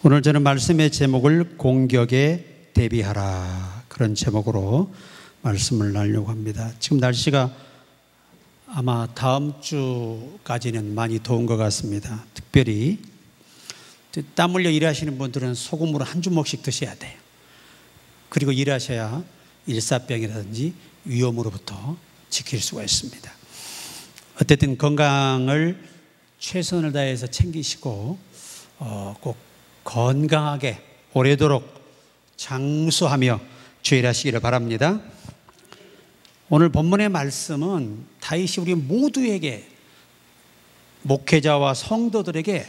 오늘 저는 말씀의 제목을 공격에 대비하라, 그런 제목으로 말씀을 나누려고 합니다. 지금 날씨가 아마 다음 주까지는 많이 더운 것 같습니다. 특별히 땀 흘려 일하시는 분들은 소금으로 한 주먹씩 드셔야 돼요. 그리고 일하셔야 일사병이라든지 위험으로부터 지킬 수가 있습니다. 어쨌든 건강을 최선을 다해서 챙기시고 꼭 건강하게 오래도록 장수하며 주일하시기를 바랍니다. 오늘 본문의 말씀은 다윗이 우리 모두에게, 목회자와 성도들에게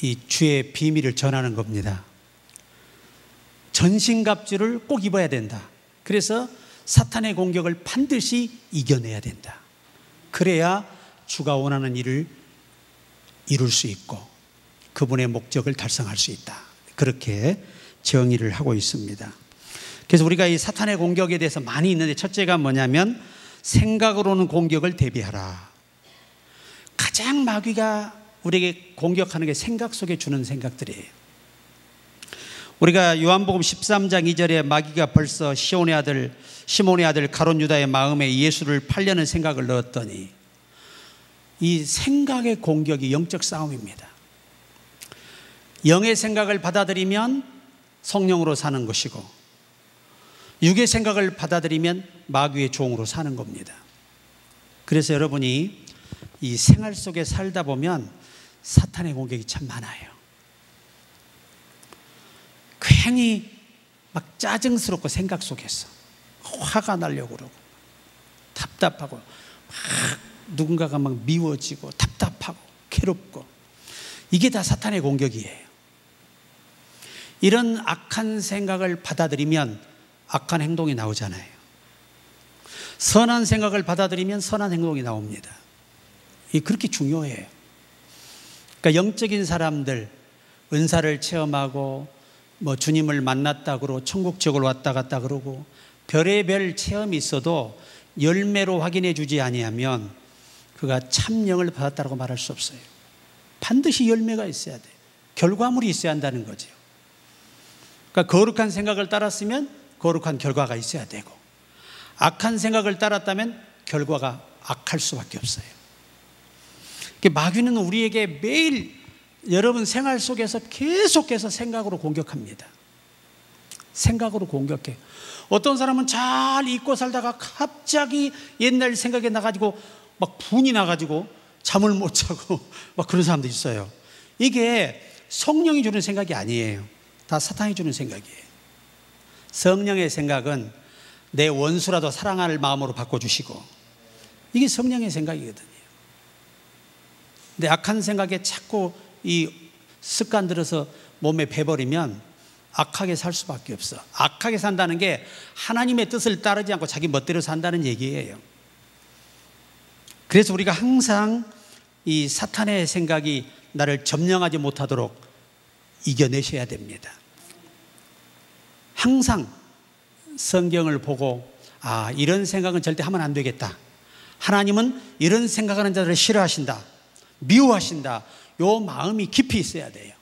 이 주의 비밀을 전하는 겁니다. 전신갑주를 꼭 입어야 된다. 그래서 사탄의 공격을 반드시 이겨내야 된다. 그래야 주가 원하는 일을 이룰 수 있고 그분의 목적을 달성할 수 있다. 그렇게 정의를 하고 있습니다. 그래서 우리가 이 사탄의 공격에 대해서 많이 있는데, 첫째가 뭐냐면 생각으로는 공격을 대비하라. 가장 마귀가 우리에게 공격하는 게 생각 속에 주는 생각들이에요. 우리가 요한복음 13장 2절에 마귀가 벌써 시몬의 아들 가롯 유다의 마음에 예수를 팔려는 생각을 넣었더니, 이 생각의 공격이 영적 싸움입니다. 영의 생각을 받아들이면 성령으로 사는 것이고, 육의 생각을 받아들이면 마귀의 종으로 사는 겁니다. 그래서 여러분이 이 생활 속에 살다 보면 사탄의 공격이 참 많아요. 괜히 막 짜증스럽고, 생각 속에서 화가 나려고 그러고, 답답하고, 막 누군가가 막 미워지고 답답하고 괴롭고, 이게 다 사탄의 공격이에요. 이런 악한 생각을 받아들이면 악한 행동이 나오잖아요. 선한 생각을 받아들이면 선한 행동이 나옵니다. 이게 그렇게 중요해요. 그러니까 영적인 사람들, 은사를 체험하고 주님을 만났다 그러고 천국 지옥을 왔다 갔다 그러고 별의별 체험이 있어도 열매로 확인해 주지 아니하면 그가 참 영을 받았다고 말할 수 없어요. 반드시 열매가 있어야 돼요. 결과물이 있어야 한다는 거죠. 그러니까 거룩한 생각을 따랐으면 거룩한 결과가 있어야 되고, 악한 생각을 따랐다면 결과가 악할 수밖에 없어요. 마귀는 우리에게 매일 여러분 생활 속에서 계속해서 생각으로 공격합니다. 생각으로 공격해. 어떤 사람은 잘 잊고 살다가 갑자기 옛날 생각이 나가지고 막 분이 나가지고 잠을 못 자고 막 그런 사람도 있어요. 이게 성령이 주는 생각이 아니에요. 다 사탄이 주는 생각이에요. 성령의 생각은 내 원수라도 사랑할 마음으로 바꿔주시고, 이게 성령의 생각이거든요. 근데 악한 생각에 자꾸 이 습관 들어서 몸에 배버리면 악하게 살 수밖에 없어. 악하게 산다는 게 하나님의 뜻을 따르지 않고 자기 멋대로 산다는 얘기예요. 그래서 우리가 항상 이 사탄의 생각이 나를 점령하지 못하도록 이겨내셔야 됩니다. 항상 성경을 보고, 이런 생각은 절대 하면 안 되겠다. 하나님은 이런 생각하는 자들을 싫어하신다, 미워하신다. 요 마음이 깊이 있어야 돼요.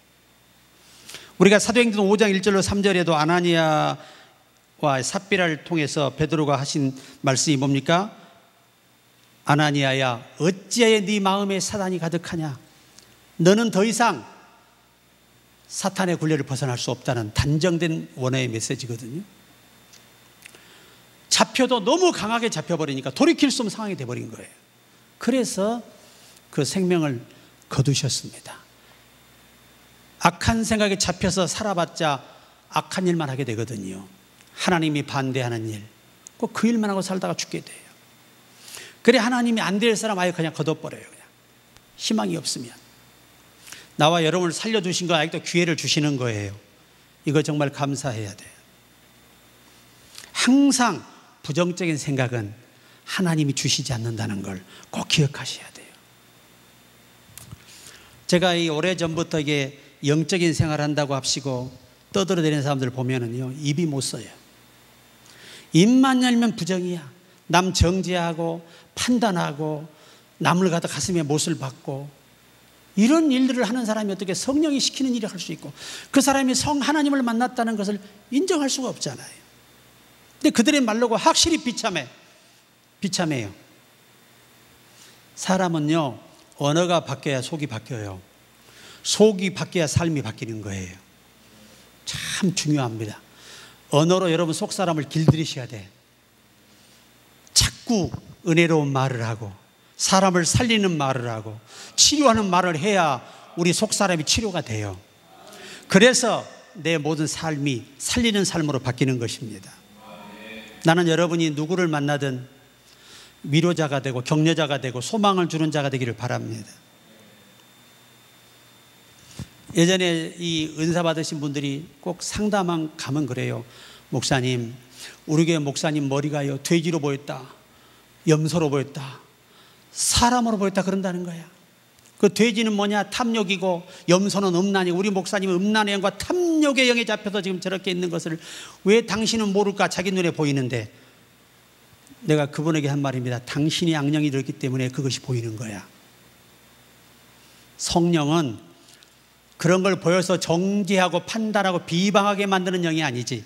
우리가 사도행전 5장 1절로 3절에도 아나니아와 삽비라를 통해서 베드로가 하신 말씀이 뭡니까? 아나니아야, 어찌하여 네 마음에 사단이 가득하냐? 너는 더 이상 사탄의 굴레를 벗어날 수 없다는 단정된 원어의 메시지거든요. 잡혀도 너무 강하게 잡혀버리니까 돌이킬 수 없는 상황이 돼버린 거예요. 그래서 그 생명을 거두셨습니다. 악한 생각에 잡혀서 살아봤자 악한 일만 하게 되거든요. 하나님이 반대하는 일, 꼭 그 일만 하고 살다가 죽게 돼요. 그래, 하나님이 안 될 사람 아예 그냥 거둬버려요. 그냥 희망이 없으면. 나와 여러분을 살려주신 거 아직도 기회를 주시는 거예요. 이거 정말 감사해야 돼요. 항상 부정적인 생각은 하나님이 주시지 않는다는 걸 꼭 기억하셔야 돼요. 제가 이 오래전부터 이게 영적인 생활을 한다고 합시고 떠들어대는 사람들 보면은요, 입이 못 써요. 입만 열면 부정이야. 남 정죄하고 판단하고 남을 갖다 가슴에 못을 박고, 이런 일들을 하는 사람이 어떻게 성령이 시키는 일을 할 수 있고 그 사람이 하나님을 만났다는 것을 인정할 수가 없잖아요. 근데 그들의 말로가 확실히 비참해요. 사람은요, 언어가 바뀌어야 속이 바뀌어요. 속이 바뀌어야 삶이 바뀌는 거예요. 참 중요합니다. 언어로 여러분 속 사람을 길들이셔야 돼. 자꾸 은혜로운 말을 하고 사람을 살리는 말을 하고 치료하는 말을 해야 우리 속 사람이 치료가 돼요. 그래서 내 모든 삶이 살리는 삶으로 바뀌는 것입니다. 나는 여러분이 누구를 만나든 위로자가 되고 격려자가 되고 소망을 주는 자가 되기를 바랍니다. 예전에 이 은사 받으신 분들이 꼭 상담한 가면 그래요. 목사님, 우리 교회 목사님 머리가요 돼지로 보였다, 염소로 보였다, 사람으로 보였다 그런다는 거야. 그 돼지는 뭐냐? 탐욕이고 염소는 음란이고 우리 목사님은 음란의 영과 탐욕의 영에 잡혀서 지금 저렇게 있는 것을 왜 당신은 모를까? 자기 눈에 보이는데. 내가 그분에게 한 말입니다. 당신이 악령이 들었기 때문에 그것이 보이는 거야. 성령은 그런 걸 보여서 정죄하고 판단하고 비방하게 만드는 영이 아니지.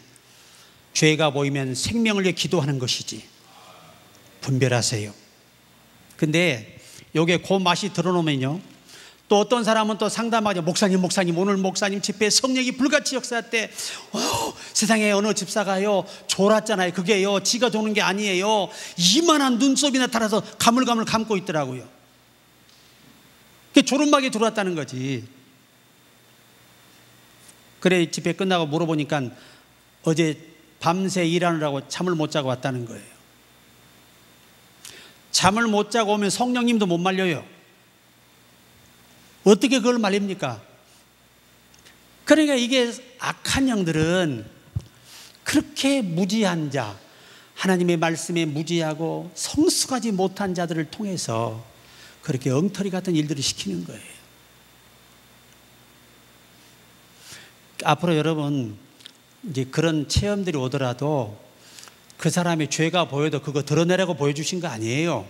죄가 보이면 생명을 위해 기도하는 것이지. 분별하세요. 근데 요게 그 맛이 드러놓으면요, 또 어떤 사람은 또 상담하죠. 목사님 오늘 목사님 집회에 성령이 불같이 역사했대. 세상에 어느 집사가요 졸았잖아요. 그게요 지가 도는 게 아니에요. 이만한 눈썹이 나타나서 가물가물 감고 있더라고요. 그게 졸음막에 들어왔다는 거지. 그래 집회 끝나고 물어보니까 어제 밤새 일하느라고 잠을 못 자고 왔다는 거예요. 잠을 못 자고 오면 성령님도 못 말려요. 어떻게 그걸 말립니까? 그러니까 이게 악한 영들은 그렇게 무지한 자, 하나님의 말씀에 무지하고 성숙하지 못한 자들을 통해서 그렇게 엉터리 같은 일들을 시키는 거예요. 앞으로 여러분 이제 그런 체험들이 오더라도 그 사람의 죄가 보여도 그거 드러내라고 보여주신 거 아니에요.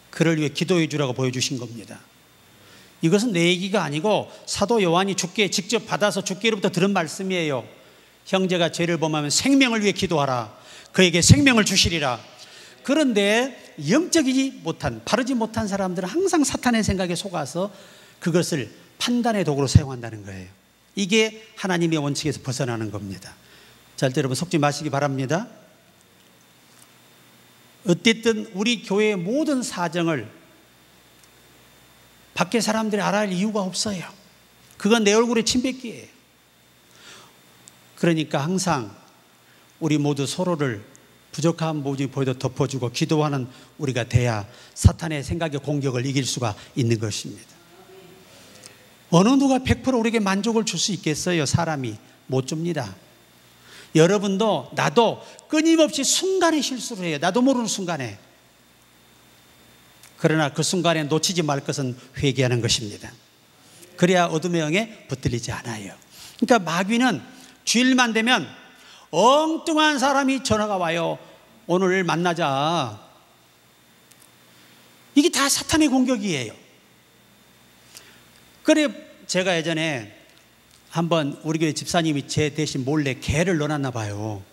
그를 위해 기도해 주라고 보여주신 겁니다. 이것은 내 얘기가 아니고 사도 요한이 주께 직접 받아서 주께로부터 들은 말씀이에요. 형제가 죄를 범하면 생명을 위해 기도하라. 그에게 생명을 주시리라. 그런데 영적이지 못한, 바르지 못한 사람들은 항상 사탄의 생각에 속아서 그것을 판단의 도구로 사용한다는 거예요. 이게 하나님의 원칙에서 벗어나는 겁니다. 절대 여러분 속지 마시기 바랍니다. 어쨌든 우리 교회의 모든 사정을 밖에 사람들이 알아야 할 이유가 없어요. 그건 내 얼굴에 침 뱉기예요. 그러니까 항상 우리 모두 서로를 부족한 모습이 보여도 덮어주고 기도하는 우리가 돼야 사탄의 생각의 공격을 이길 수가 있는 것입니다. 어느 누가 100% 우리에게 만족을 줄 수 있겠어요? 사람이 못 줍니다. 여러분도 나도 끊임없이 순간에 실수를 해요. 나도 모르는 순간에. 그러나 그 순간에 놓치지 말 것은 회개하는 것입니다. 그래야 어둠의 영에 붙들리지 않아요. 그러니까 마귀는 주일만 되면 엉뚱한 사람이 전화가 와요. 오늘 만나자. 이게 다 사탄의 공격이에요. 그래 제가 예전에 한번 우리 교회 집사님이 제 대신 몰래 개를 넣어놨나 봐요.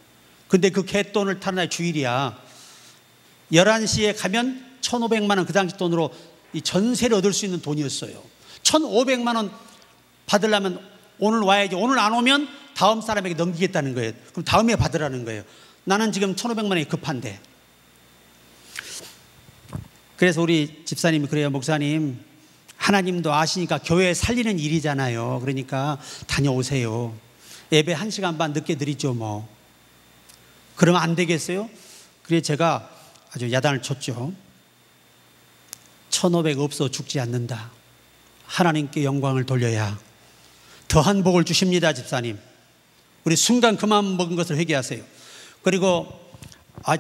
근데 그 개돈을 타는 날 주일이야. 11시에 가면 1,500만 원 그 당시 돈으로 이 전세를 얻을 수 있는 돈이었어요. 1,500만 원 받으려면 오늘 와야지. 오늘 안 오면 다음 사람에게 넘기겠다는 거예요. 그럼 다음에 받으라는 거예요. 나는 지금 1,500만 원이 급한데. 그래서 우리 집사님이 그래요. 목사님, 하나님도 아시니까 교회 살리는 일이잖아요. 그러니까 다녀오세요. 예배 1시간 반 늦게 드리죠 뭐. 그러면 안 되겠어요? 그래서 제가 아주 야단을 쳤죠. 1,500 없어 죽지 않는다. 하나님께 영광을 돌려야 더한 복을 주십니다. 집사님, 우리 순간 그만 먹은 것을 회개하세요. 그리고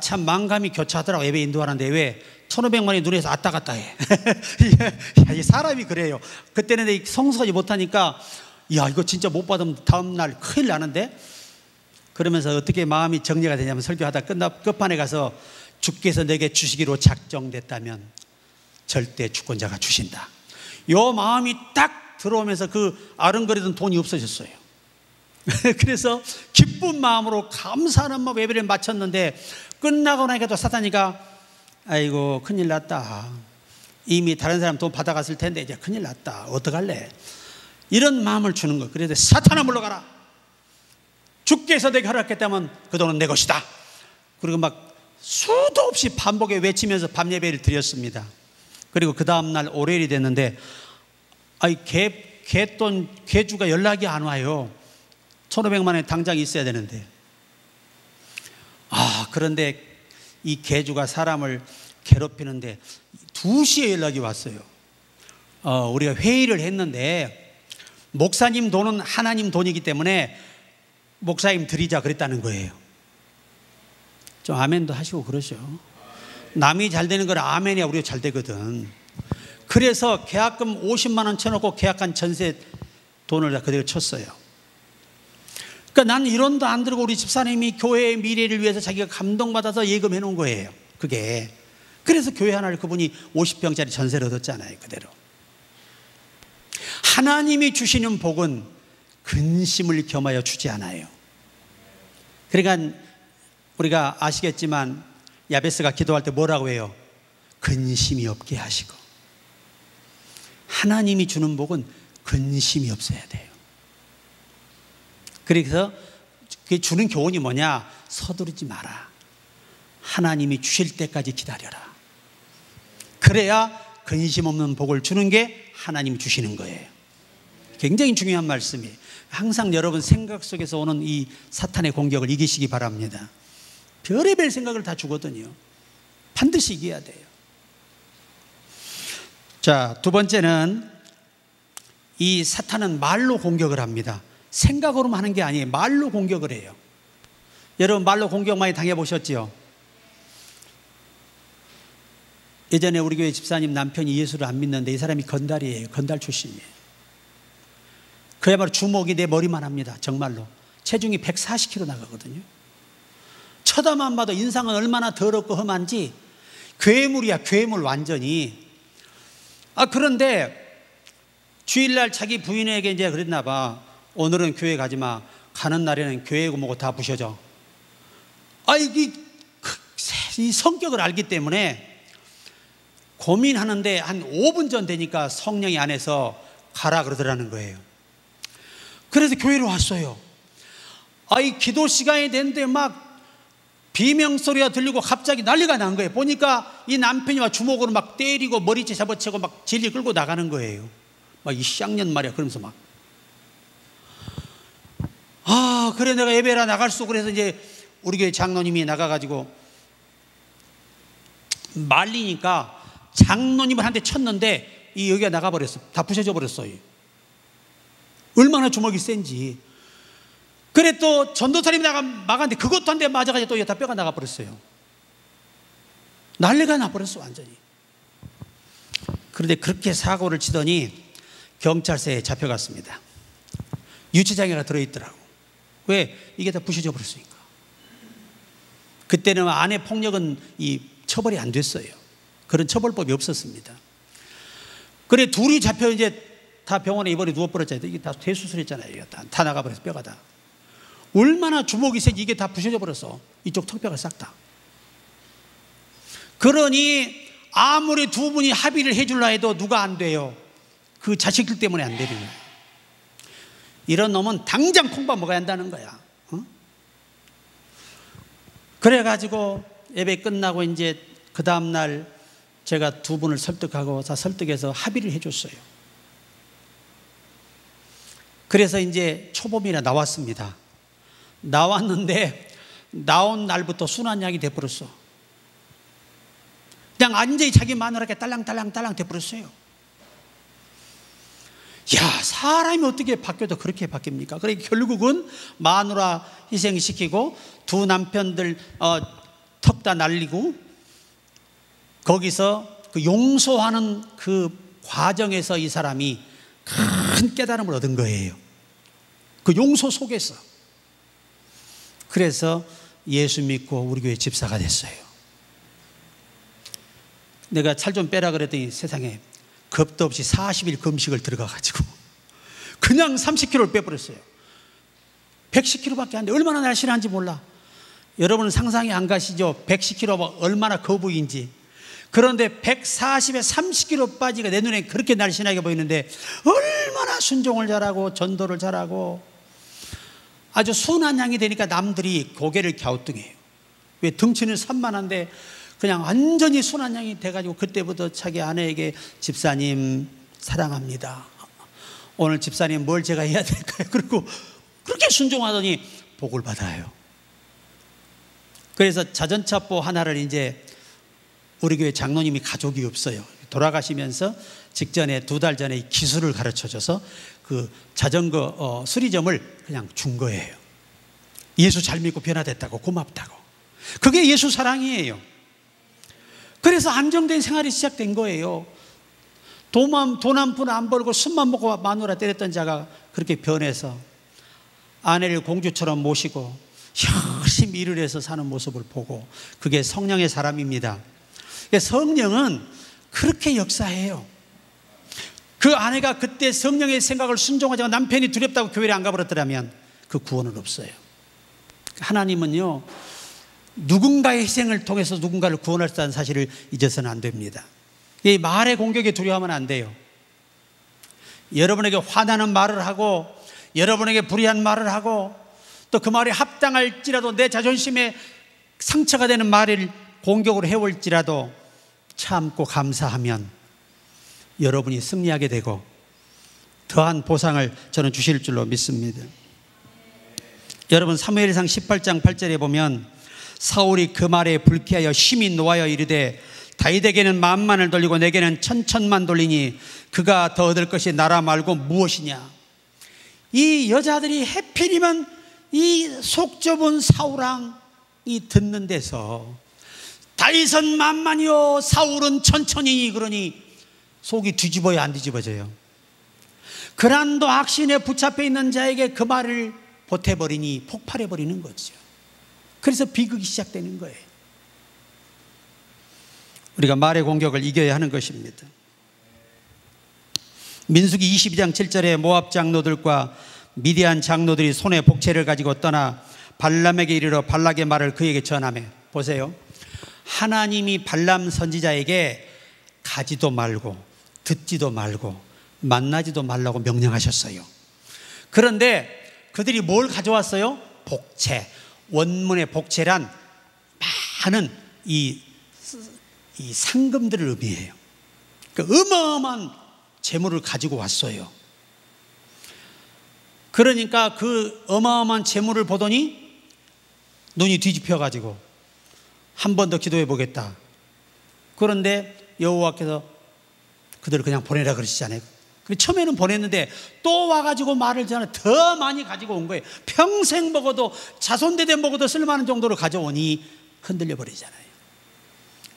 참 망감이 교차하더라고. 예배 인도하는데 왜 1,500만 원이 눈에서 왔다 갔다 해. 이 사람이 그래요. 그때는 성숙하지 못하니까 야 이거 진짜 못 받으면 다음날 큰일 나는데. 그러면서 어떻게 마음이 정리가 되냐면 설교하다 끝판에 가서 주께서 내게 주시기로 작정됐다면 절대 주권자가 주신다. 요 마음이 딱 들어오면서 그 아른거리던 돈이 없어졌어요. 그래서 기쁜 마음으로 감사하는 마음 예배를 마쳤는데, 끝나고 나니까 또 사탄이가 아이고 큰일 났다, 이미 다른 사람 돈 받아갔을 텐데 이제 큰일 났다, 어떡할래, 이런 마음을 주는 거예요. 그래서 사탄아 물러가라, 주께서 내게 허락했다면 그 돈은 내 것이다. 그리고 막 수도 없이 반복에 외치면서 밤 예배를 드렸습니다. 그리고 그 다음날 월요일이 됐는데 개주가 연락이 안 와요. 1,500만 원에 당장 있어야 되는데. 그런데 이 개주가 사람을 괴롭히는데 2시에 연락이 왔어요. 우리가 회의를 했는데 목사님 돈은 하나님 돈이기 때문에 목사님 드리자 그랬다는 거예요. 좀 아멘도 하시고 그러죠. 남이 잘 되는 건 아멘이야 우리가 잘 되거든. 그래서 계약금 50만 원 쳐놓고 계약한 전세 돈을 다 그대로 쳤어요. 그러니까 나는 이론도 안 들고 우리 집사님이 교회의 미래를 위해서 자기가 감동받아서 예금해 놓은 거예요. 그게. 그래서 교회 하나를 그분이 50평짜리 전세를 얻었잖아요. 그대로. 하나님이 주시는 복은 근심을 겸하여 주지 않아요. 그러니까 우리가 아시겠지만 야베스가 기도할 때 뭐라고 해요? 근심이 없게 하시고. 하나님이 주는 복은 근심이 없어야 돼요. 그래서 그게 주는 교훈이 뭐냐? 서두르지 마라. 하나님이 주실 때까지 기다려라. 그래야 근심 없는 복을 주는 게 하나님이 주시는 거예요. 굉장히 중요한 말씀이에요. 항상 여러분 생각 속에서 오는 이 사탄의 공격을 이기시기 바랍니다. 별의별 생각을 다 주거든요. 반드시 이겨야 돼요. 자, 두 번째는 이 사탄은 말로 공격을 합니다. 생각으로만 하는 게 아니에요. 말로 공격을 해요. 여러분 말로 공격 많이 당해보셨죠? 예전에 우리 교회 집사님 남편이 예수를 안 믿는데 이 사람이 건달이에요. 건달 출신이에요. 그야말로 주먹이 내 머리만 합니다. 정말로. 체중이 140kg 나가거든요. 쳐다만 봐도 인상은 얼마나 더럽고 험한지 괴물이야. 괴물 완전히. 그런데 주일날 자기 부인에게 이제 그랬나 봐. 오늘은 교회 가지 마. 가는 날에는 교회고 뭐고 다 부셔져. 이 성격을 알기 때문에 고민하는데 한 5분 전 되니까 성령이 안에서 가라 그러더라는 거예요. 그래서 교회로 왔어요. 기도 시간이 됐는데 막 비명소리가 들리고 갑자기 난리가 난 거예요. 보니까 이 남편이 막 주먹으로 막 때리고 머리채 잡아채고 막 질질 끌고 나가는 거예요. 막 이 쌍년 말이야. 그러면서 막. 그래 내가 예배라 나갈 수. 그래서 이제 우리 교회 장로님이 나가가지고 말리니까 장로님을 한 대 쳤는데 이 여기가 나가버렸어. 다 부셔져 버렸어요. 얼마나 주먹이 센지. 그래 또 전도사님이 막았는데 그것도 한 대 맞아가지고 또 다 뼈가 나가버렸어요. 난리가 나버렸어 완전히. 그런데 그렇게 사고를 치더니 경찰서에 잡혀갔습니다. 유치장애가 들어있더라고. 왜? 이게 다 부셔져 버렸으니까. 그때는 아내 폭력은 이 처벌이 안 됐어요. 그런 처벌법이 없었습니다. 그래 둘이 잡혀 이제 다 병원에 입원해 누워버렸잖아요. 이게 다 대수술했잖아요. 이게 다 나가버렸어. 뼈가 다. 얼마나 주먹이 세지. 이게 다 부셔져 버렸어. 이쪽 턱뼈가 싹 다. 그러니 아무리 두 분이 합의를 해줄라 해도 누가 안 돼요. 그 자식들 때문에 안 되는 거예요. 이런 놈은 당장 콩밥 먹어야 한다는 거야. 그래가지고 예배 끝나고 이제 그 다음날 제가 두 분을 설득하고 다 설득해서 합의를 해줬어요. 그래서 이제 초범이나 나왔습니다. 나왔는데 나온 날부터 순환약이 돼버렸어. 그냥 완전히 자기 마누라에게 딸랑딸랑 돼버렸어요. 사람이 어떻게 바뀌어도 그렇게 바뀝니까? 그래 결국은 마누라 희생시키고 두 남편들 턱 다 날리고 거기서 그 용서하는 그 과정에서 이 사람이 큰 깨달음을 얻은 거예요. 그 용서 속에서. 그래서 예수 믿고 우리 교회 집사가 됐어요. 내가 살 좀 빼라 그랬더니 세상에 겁도 없이 40일 금식을 들어가가지고 그냥 30kg를 빼버렸어요. 110kg밖에 안 돼. 얼마나 날씬한지 몰라. 여러분은 상상이 안 가시죠? 110kg가 얼마나 거북인지. 그런데 140에 30kg 빠지가 내 눈에 그렇게 날씬하게 보이는데 얼마나 순종을 잘하고 전도를 잘하고 아주 순한 양이 되니까 남들이 고개를 갸우뚱해요. 왜? 덩치는 산만한데 그냥 완전히 순한 양이 돼가지고 그때부터 자기 아내에게 집사님 사랑합니다. 오늘 집사님 뭘 제가 해야 될까요? 그리고 그렇게 순종하더니 복을 받아요. 그래서 자전차보 하나를 이제 우리 교회 장로님이 가족이 없어요. 돌아가시면서 직전에 2달 전에 기술을 가르쳐줘서 그 자전거 수리점을 그냥 준 거예요. 예수 잘 믿고 변화됐다고, 고맙다고. 그게 예수 사랑이에요. 그래서 안정된 생활이 시작된 거예요. 돈 한 푼 안 벌고 술만 먹고 마누라 때렸던 자가 그렇게 변해서 아내를 공주처럼 모시고 열심히 일을 해서 사는 모습을 보고, 그게 성령의 사람입니다. 성령은 그렇게 역사해요. 그 아내가 그때 성령의 생각을 순종하지 않고 남편이 두렵다고 교회를 안 가버렸더라면 그 구원은 없어요. 하나님은요, 누군가의 희생을 통해서 누군가를 구원할 수 있다는 사실을 잊어서는 안 됩니다. 이 말의 공격에 두려워하면 안 돼요. 여러분에게 화나는 말을 하고 여러분에게 불의한 말을 하고 또 그 말이 합당할지라도 내 자존심에 상처가 되는 말을 공격으로 해올지라도 참고 감사하면 여러분이 승리하게 되고 더한 보상을 저는 주실 줄로 믿습니다. 여러분, 사무엘상 18장 8절에 보면 사울이 그 말에 불쾌하여 심히 노하여 이르되 다윗에게는 만만을 돌리고 내게는 천천만 돌리니 그가 더 얻을 것이 나라 말고 무엇이냐. 이 여자들이 해필이면 이 속 좁은 사울왕이 듣는 데서 다윗은 만만이요 사울은 천천히니 그러니 속이 뒤집어야 안 뒤집어져요. 그란도 악신에 붙잡혀 있는 자에게 그 말을 보태버리니 폭발해버리는 거죠. 그래서 비극이 시작되는 거예요. 우리가 말의 공격을 이겨야 하는 것입니다. 민수기 22장 7절에 모압 장로들과 미디안 장로들이 손에 복채를 가지고 떠나 발람에게 이르러 발락의 말을 그에게 전하며, 보세요, 하나님이 발람 선지자에게 가지도 말고 듣지도 말고 만나지도 말라고 명령하셨어요. 그런데 그들이 뭘 가져왔어요? 복채. 원문의 복채란 많은 이 상금들을 의미해요. 그러니까 어마어마한 재물을 가지고 왔어요. 그러니까 그 어마어마한 재물을 보더니 눈이 뒤집혀가지고 한 번 더 기도해 보겠다. 그런데 여호와께서 그들을 그냥 보내라 그러시잖아요. 처음에는 보냈는데 또 와가지고 말을 전해 더 많이 가지고 온 거예요. 평생 먹어도 자손대대 먹어도 쓸만한 정도로 가져오니 흔들려 버리잖아요.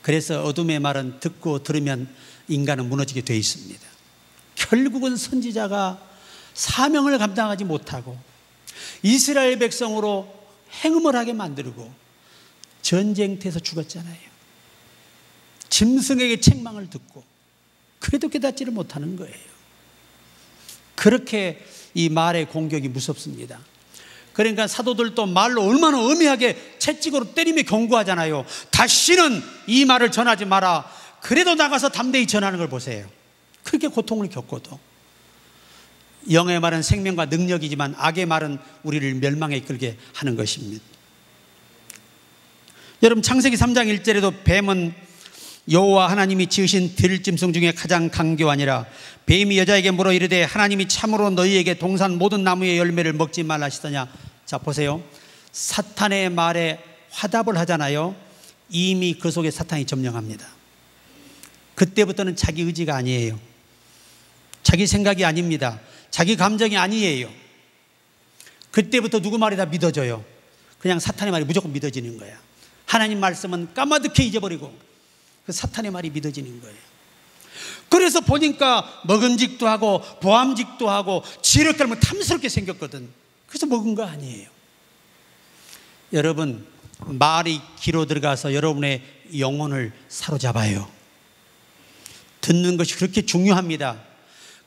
그래서 어둠의 말은 듣고 들으면 인간은 무너지게 돼 있습니다. 결국은 선지자가 사명을 감당하지 못하고 이스라엘 백성으로 행음을 하게 만들고 전쟁터에서 죽었잖아요. 짐승에게 책망을 듣고 그래도 깨닫지를 못하는 거예요. 그렇게 이 말의 공격이 무섭습니다. 그러니까 사도들도 말로 얼마나 엄하게 채찍으로 때리며 경고하잖아요. 다시는 이 말을 전하지 마라. 그래도 나가서 담대히 전하는 걸 보세요. 그렇게 고통을 겪고도. 영의 말은 생명과 능력이지만 악의 말은 우리를 멸망에 이끌게 하는 것입니다. 여러분, 창세기 3장 1절에도 뱀은 여호와 하나님이 지으신 들짐승 중에 가장 강교하니라. 뱀이 여자에게 물어 이르되 하나님이 참으로 너희에게 동산 모든 나무의 열매를 먹지 말라 하시더냐. 자, 보세요. 사탄의 말에 화답을 하잖아요. 이미 그 속에 사탄이 점령합니다. 그때부터는 자기 의지가 아니에요. 자기 생각이 아닙니다. 자기 감정이 아니에요. 그때부터 누구 말이 다 믿어져요. 그냥 사탄의 말이 무조건 믿어지는 거야. 하나님 말씀은 까마득히 잊어버리고 그 사탄의 말이 믿어지는 거예요. 그래서 보니까 먹음직도 하고 보암직도 하고 지혜롭게 하면 탐스럽게 생겼거든. 그래서 먹은 거 아니에요. 여러분, 말이 귀로 들어가서 여러분의 영혼을 사로잡아요. 듣는 것이 그렇게 중요합니다.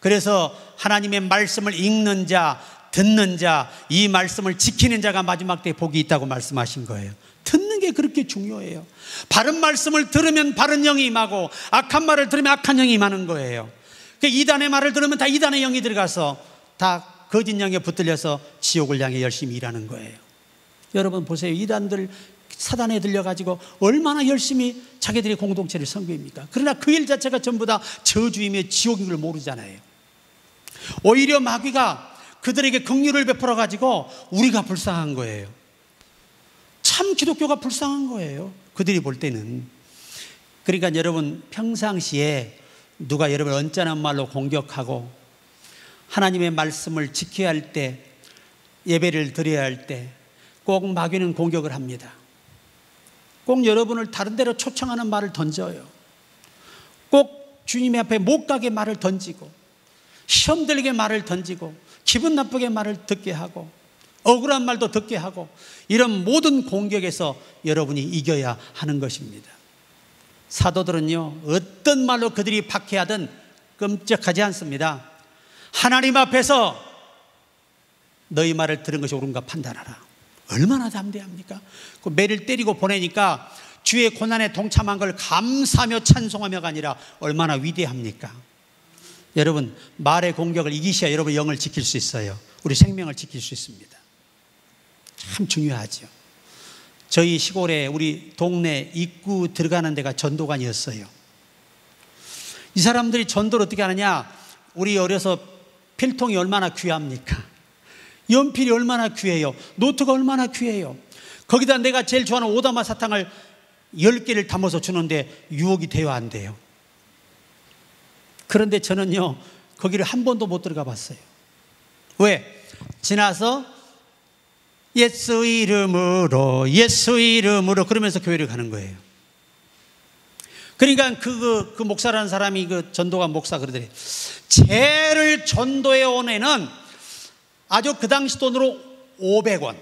그래서 하나님의 말씀을 읽는 자, 듣는 자, 이 말씀을 지키는 자가 마지막 때에 복이 있다고 말씀하신 거예요. 듣는 게 그렇게 중요해요. 바른 말씀을 들으면 바른 영이 임하고 악한 말을 들으면 악한 영이 임하는 거예요. 이단의 말을 들으면 다 이단의 영이 들어가서 다 거짓 영에 붙들려서 지옥을 향해 열심히 일하는 거예요. 여러분 보세요. 이단들 사단에 들려가지고 얼마나 열심히 자기들의 공동체를 섬깁니까? 그러나 그 일 자체가 전부 다 저주이며 지옥인 걸 모르잖아요. 오히려 마귀가 그들에게 긍휼을 베풀어 가지고 우리가 불쌍한 거예요. 참 기독교가 불쌍한 거예요. 그들이 볼 때는. 그러니까 여러분 평상시에 누가 여러분을 언짢은 말로 공격하고 하나님의 말씀을 지켜야 할 때, 예배를 드려야 할 때 꼭 마귀는 공격을 합니다. 꼭 여러분을 다른 데로 초청하는 말을 던져요. 꼭 주님의 앞에 못 가게 말을 던지고 시험 들게 말을 던지고 기분 나쁘게 말을 듣게 하고 억울한 말도 듣게 하고 이런 모든 공격에서 여러분이 이겨야 하는 것입니다. 사도들은요 어떤 말로 그들이 박해하든 끔찍하지 않습니다. 하나님 앞에서 너희 말을 들은 것이 옳은가 판단하라. 얼마나 담대합니까? 그 매를 때리고 보내니까 주의 고난에 동참한 걸 감사하며 찬송하며가 아니라 얼마나 위대합니까? 여러분 말의 공격을 이기셔야 여러분 영을 지킬 수 있어요. 우리 생명을 지킬 수 있습니다. 참 중요하죠. 저희 시골에 우리 동네 입구 들어가는 데가 전도관이었어요. 이 사람들이 전도를 어떻게 하느냐, 우리 어려서 필통이 얼마나 귀합니까? 연필이 얼마나 귀해요. 노트가 얼마나 귀해요. 거기다 내가 제일 좋아하는 오다마 사탕을 10개를 담아서 주는데 유혹이 돼요, 안 돼요? 그런데 저는요 거기를 한 번도 못 들어가 봤어요. 왜? 지나서 예수 이름으로 예수 이름으로 그러면서 교회를 가는 거예요. 그러니까 그 목사라는 사람이 그 전도관 목사 그러더래. 죄를 전도해 온 애는 아주 그 당시 돈으로 500원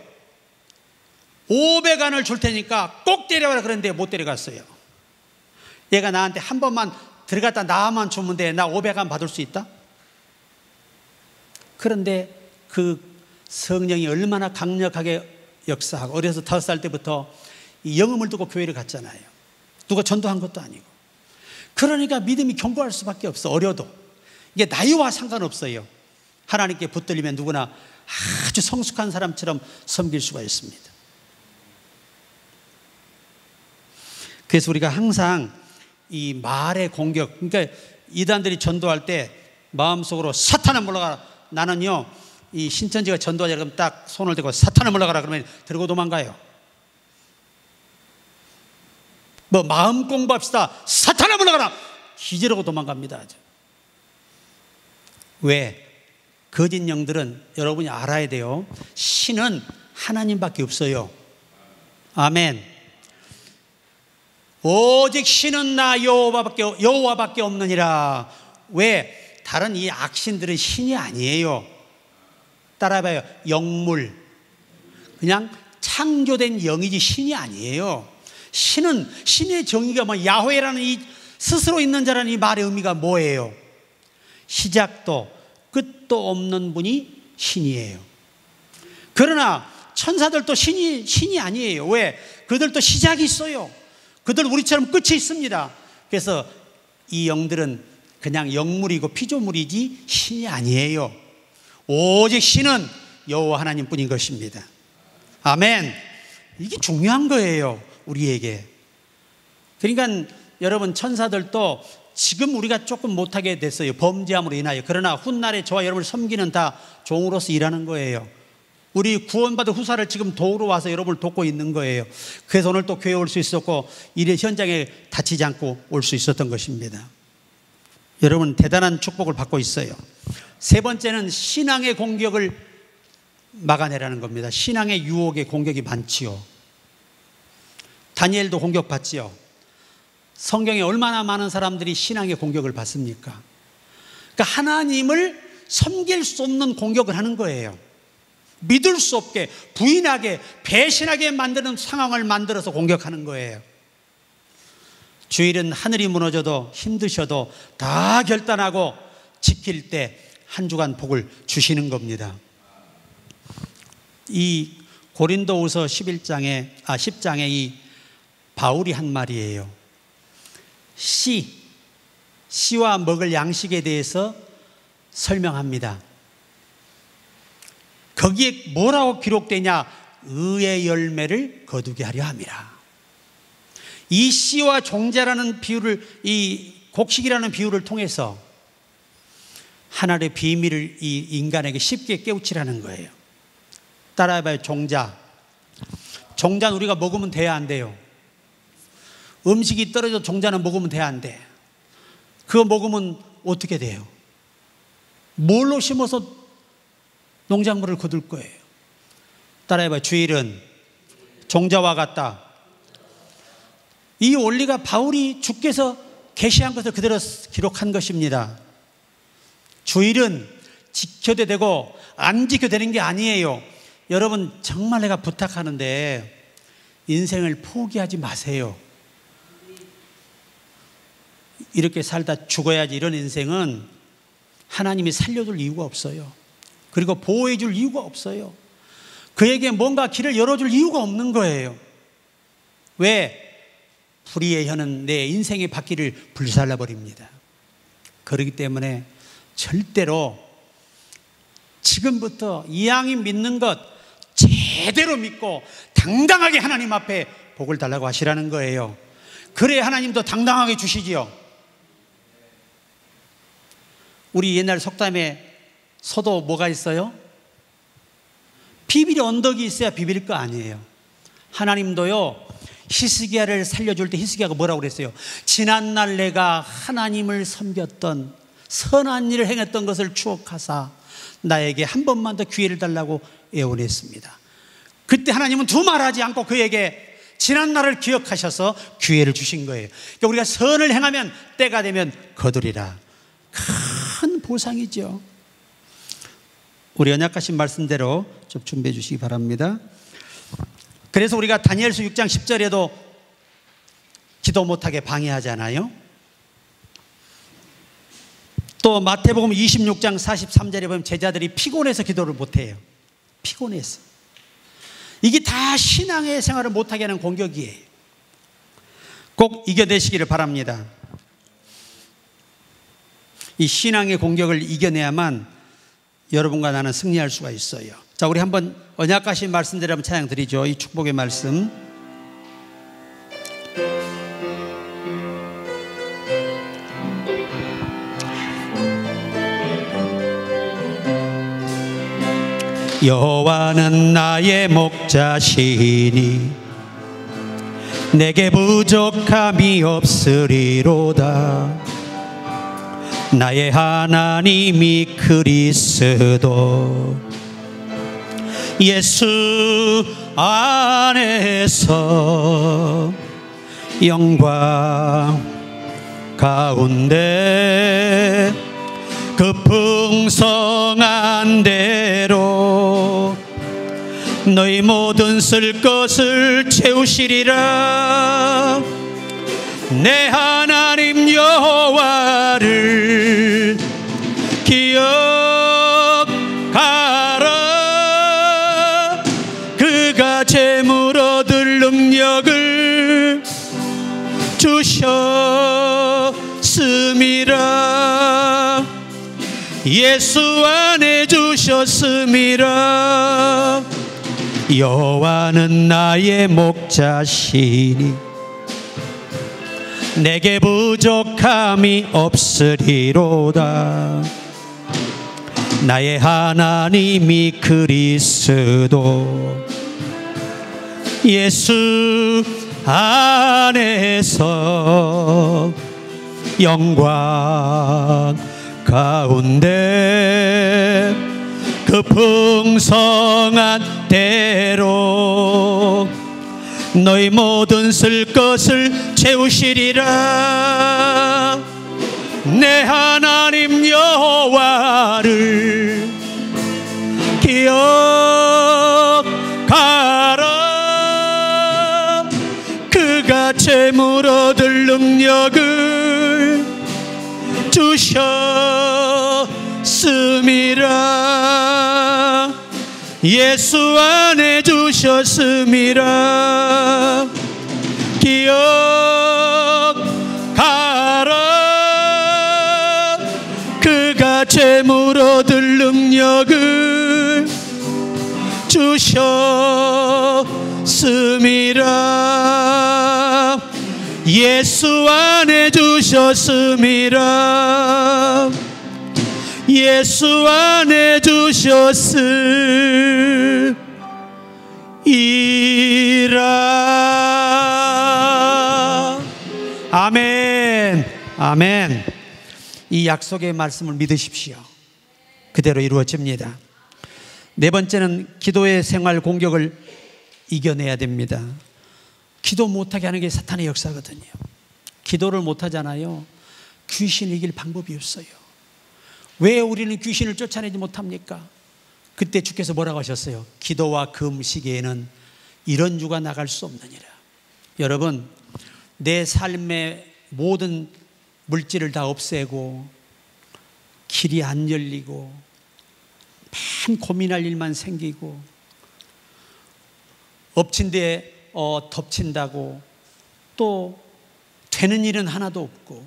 500원을 줄 테니까 꼭 데려가라 그랬는데 못 데려갔어요. 얘가 나한테 한 번만 들어갔다 나만 주면 돼. 나 500원 받을 수 있다? 그런데 그 성령이 얼마나 강력하게 역사하고 어려서 5살 때부터 이 영음을 두고 교회를 갔잖아요. 누가 전도한 것도 아니고. 그러니까 믿음이 견고할 수밖에 없어. 어려도 이게 나이와 상관없어요. 하나님께 붙들리면 누구나 아주 성숙한 사람처럼 섬길 수가 있습니다. 그래서 우리가 항상 이 말의 공격, 그러니까 이단들이 전도할 때 마음속으로 사탄아 물러가라. 나는요 이 신천지가 전도하자 그러면 딱 손을 대고 사탄아 물러가라 그러면 들고 도망가요. 뭐 마음 공부합시다. 사탄아 물러가라. 기절하고 도망갑니다. 왜? 거짓 영들은 여러분이 알아야 돼요. 신은 하나님밖에 없어요. 아멘. 오직 신은 나 여호와밖에 없느니라. 왜? 다른 이 악신들은 신이 아니에요. 따라해봐요. 영물. 그냥 창조된 영이지 신이 아니에요. 신은 신의 정의가 뭐 야훼라는 이 스스로 있는 자라는 이 말의 의미가 뭐예요? 시작도 끝도 없는 분이 신이에요. 그러나 천사들도 신이 아니에요. 왜? 그들도 시작이 있어요. 그들 우리처럼 끝이 있습니다. 그래서 이 영들은 그냥 영물이고 피조물이지 신이 아니에요. 오직 신은 여호와 하나님뿐인 것입니다. 아멘. 이게 중요한 거예요, 우리에게. 그러니까 여러분 천사들도 지금 우리가 조금 못하게 됐어요. 범죄함으로 인하여. 그러나 훗날에 저와 여러분을 섬기는 다 종으로서 일하는 거예요. 우리 구원받은 후사를 지금 도우러 와서 여러분을 돕고 있는 거예요. 그래서 오늘 또 교회에 올 수 있었고 일의 현장에 다치지 않고 올 수 있었던 것입니다. 여러분 대단한 축복을 받고 있어요. 세 번째는 신앙의 공격을 막아내라는 겁니다. 신앙의 유혹의 공격이 많지요. 다니엘도 공격받지요. 성경에 얼마나 많은 사람들이 신앙의 공격을 받습니까? 그러니까 하나님을 섬길 수 없는 공격을 하는 거예요. 믿을 수 없게, 부인하게, 배신하게 만드는 상황을 만들어서 공격하는 거예요. 주일은 하늘이 무너져도 힘드셔도 다 결단하고 지킬 때 한 주간 복을 주시는 겁니다. 이 고린도후서 10장에 이 바울이 한 말이에요. 씨와 먹을 양식에 대해서 설명합니다. 거기에 뭐라고 기록되냐? 의의 열매를 거두게 하려 함이라. 이 씨와 종자라는 비유를, 이 곡식이라는 비유를 통해서 하나님의 비밀을 이 인간에게 쉽게 깨우치라는 거예요. 따라해봐요. 종자는 우리가 먹으면 돼야 안 돼요? 음식이 떨어져 종자는 먹으면 돼야 안 돼? 그거 먹으면 어떻게 돼요? 뭘로 심어서 농작물을 거둘 거예요? 따라해봐요. 주일은 종자와 같다. 이 원리가 바울이 주께서 계시한 것을 그대로 기록한 것입니다. 주일은 지켜도 되고 안 지켜도 되는 게 아니에요. 여러분, 정말 내가 부탁하는데 인생을 포기하지 마세요. 이렇게 살다 죽어야지 이런 인생은 하나님이 살려줄 이유가 없어요. 그리고 보호해 줄 이유가 없어요. 그에게 뭔가 길을 열어줄 이유가 없는 거예요. 왜? 불의의 혀는 내 인생의 바퀴를 불살라버립니다. 그렇기 때문에 절대로 지금부터 이왕이 믿는 것 제대로 믿고 당당하게 하나님 앞에 복을 달라고 하시라는 거예요. 그래야 하나님도 당당하게 주시지요. 우리 옛날 속담에 서도 뭐가 있어요? 비빌 언덕이 있어야 비빌 거 아니에요. 하나님도요, 히스기야를 살려줄 때 히스기야가 뭐라고 그랬어요? 지난날 내가 하나님을 섬겼던 선한 일을 행했던 것을 추억하사 나에게 한 번만 더 기회를 달라고 애원했습니다. 그때 하나님은 두말하지 않고 그에게 지난날을 기억하셔서 기회를 주신 거예요. 그러니까 우리가 선을 행하면 때가 되면 거두리라. 큰 보상이죠. 우리 언약하신 말씀대로 좀 준비해 주시기 바랍니다. 그래서 우리가 다니엘서 6장 10절에도 기도 못하게 방해하잖아요. 또 마태복음 26장 43절에 보면 제자들이 피곤해서 기도를 못해요. 피곤해서. 이게 다 신앙의 생활을 못하게 하는 공격이에요. 꼭 이겨내시기를 바랍니다. 이 신앙의 공격을 이겨내야만 여러분과 나는 승리할 수가 있어요. 자, 우리 한번 언약하신 말씀대로 한번 찬양 드리죠. 이 축복의 말씀. 여호와는 나의 목자시니 내게 부족함이 없으리로다. 나의 하나님이 그리스도 예수 안에서 영광 가운데 그 풍성한 대로 너희 모든 쓸 것을 채우시리라. 내 하나님 여호와를 기억하라. 그가 재물 얻을 능력을 주셨음이라. 예수 안에 주셨음이라. 여호와는 나의 목자시니 내게 부족함이 없으리로다. 나의 하나님이 그리스도 예수 안에서 영광 가운데 그 풍성한 대로 너희 모든 쓸 것을 채우시리라. 내 하나님 여호와를 기억하라. 그가 재물 얻을 능력 능력을 주셨음이라. 예수 안에 주셨음이라. 기억하라. 그가 재물 얻을 능력을 주셨음이라. 예수 안에 주셨음이라. 예수 안에 주셨으리라. 아멘. 아멘. 이 약속의 말씀을 믿으십시오. 그대로 이루어집니다. 네 번째는 기도의 생활 공격을 이겨내야 됩니다. 기도 못하게 하는 게 사탄의 역사거든요. 기도를 못하잖아요. 귀신을 이길 방법이 없어요. 왜 우리는 귀신을 쫓아내지 못합니까? 그때 주께서 뭐라고 하셨어요? 기도와 금식에는 이런 유가 나갈 수 없느니라. 여러분, 내 삶의 모든 물질을 다 없애고 길이 안 열리고 만 고민할 일만 생기고 엎친 데 덮친다고 또 되는 일은 하나도 없고